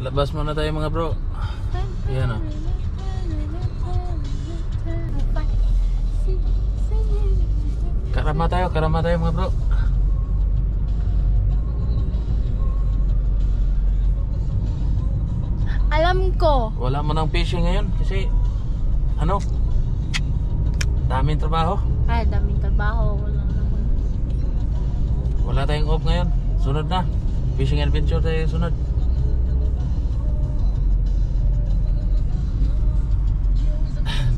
Labas muna tayo mga bro. Yan o. Karama tayo mga bro. Alam ko. Wala mo ng fishing ngayon kasi ano, daming trabaho. Ay, daming trabaho. Wala naman. Wala tayong off ngayon. Sunod na. Fishing adventure tayo sunod.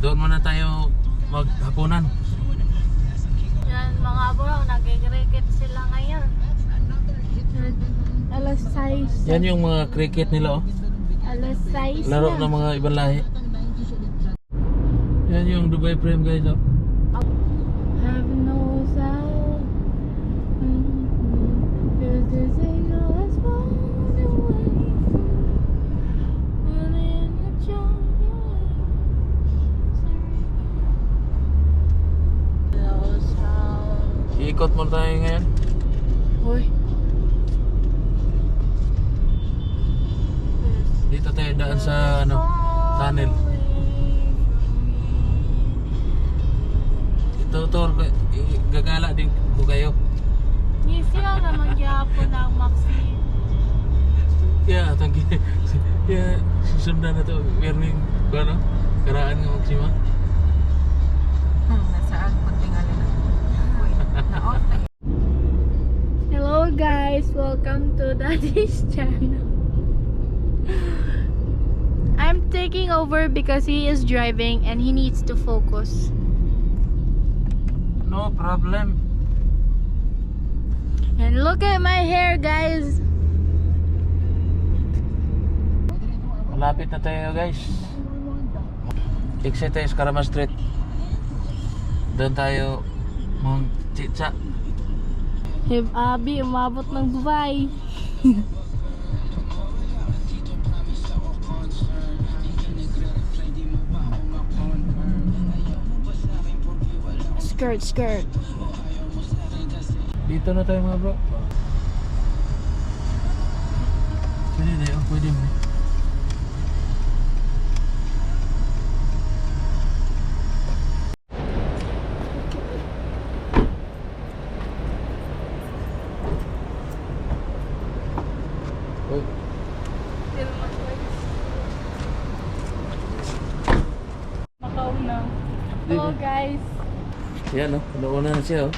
Doon muna tayo maghapunan. Yan mga bro, nag-cricket sila ngayon. Alas 6. Yan yung mga cricket nila oh. Alas 6 Laro ng mga ibang lahi. Yan yung Dubai frame guys oh. Have no sound. Cause this ain't no as far away. And in the jungle. No sound. Iikot mo tayo ngayon. Uy. Dito tayo daan sa ano, tunnel. Tutor, gagala din ko kayo. Siya naman gyapon ang Maxi. Yeah, thank you. Yeah, susundan na to. Meron ano, karaan ng Maxima. Nasaan? Kunting alin na. Wait, na-off na yun. Hello guys, welcome to Daddy's channel. I'm taking over because he is driving and he needs to focus. No problem. And look at my hair, guys. Malapit na tayo guys. Exit tayo sa Karama Street. Doon tayo mong chitsa. If Abby umabot ng Dubai. Skirt. Dito na tayo mga bro. Pwede tayo, pwede mo. Uy. Makauna. Hello guys. Yan o, nauna na siya o.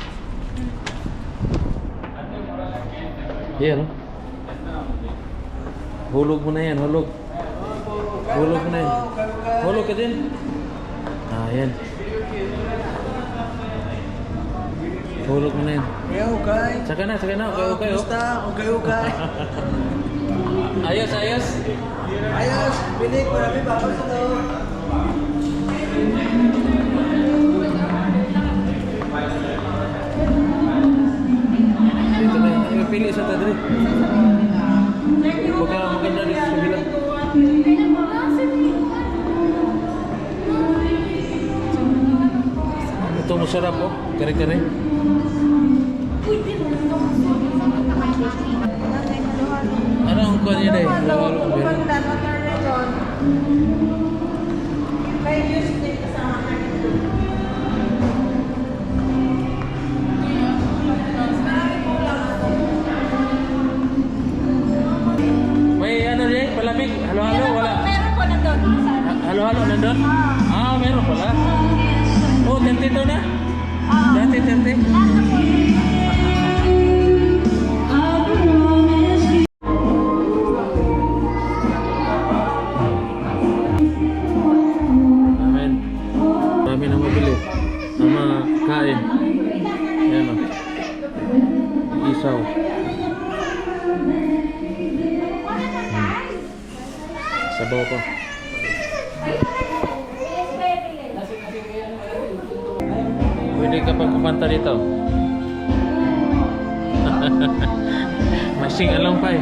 Yan o. Hulog mo na yan, hulog. Hulog mo na yan. Hulog ka din. Ah, yan. Hulog mo na yan. Okay. Saka na, okay o. Basta, okay. Ayos. Ayos, bilik, marami babag sa to. Dito na yan. Pili sa tadri. Baka maganda dito sa bilang. Ito masarap o. Kare-kare. Ano ang kuha niya dahil? May ano dyan? Palamig? Halo-halo? Wala? Meron po nandun. Halo-halo nandun? Ah, meron pala. Oh, 32 na? Dati 30? Amen. Marami na mabili. Na makain. Ayan o. Isaw. Sabaw pa. Pwede ka pag kumanta dito. Masing along pa eh.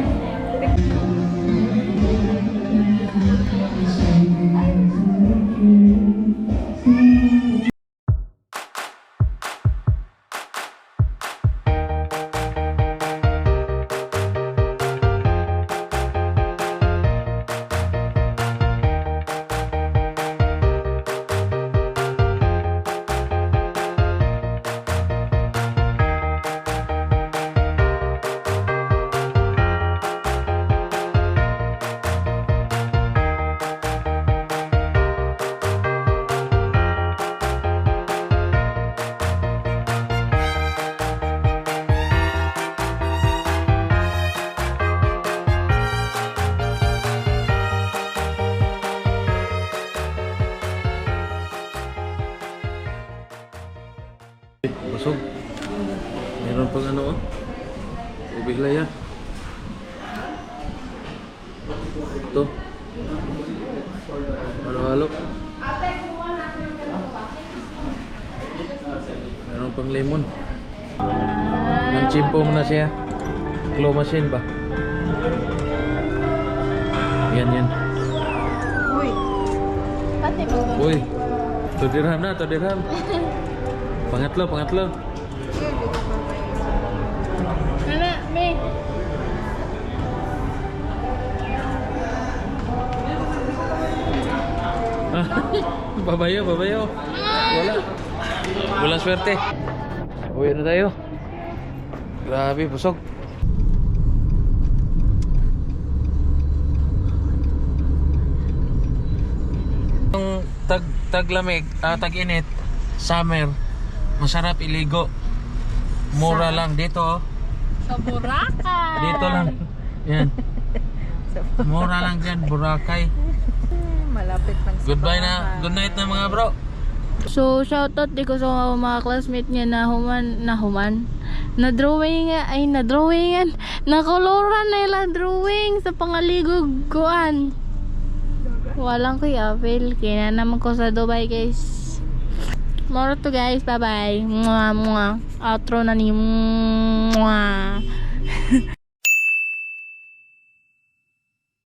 busog. Meron pang ano oh. Ubig laya. Ito. Halo-halo. Meron pang lemon. Nanchimpong na siya. Claw machine ba? Yan. Uy. Pati ba? Uy. 2 dirham na, 2 dirham. Pangatlo. Yun, di ko pa kayo. Ano, May? Babayo. Wala swerte. Uwi na tayo. Grabe, busog. Yung taglamig, tag-init, summer, masarap iligo. Mura lang dito oh. Sa Boracay. Dito lang. Yan. Mura lang dyan, Boracay. Malapit lang sa Goodbye bahay. na. Good night na mga bro. So, shoutout di ko sa mga classmate niya na na-drawingan, nakoloran nila drawing sa pangaligog kuan. Walang ko'y apel, kaya naman ko sa Dubai guys. More to guys, bye bye. Outro na ni.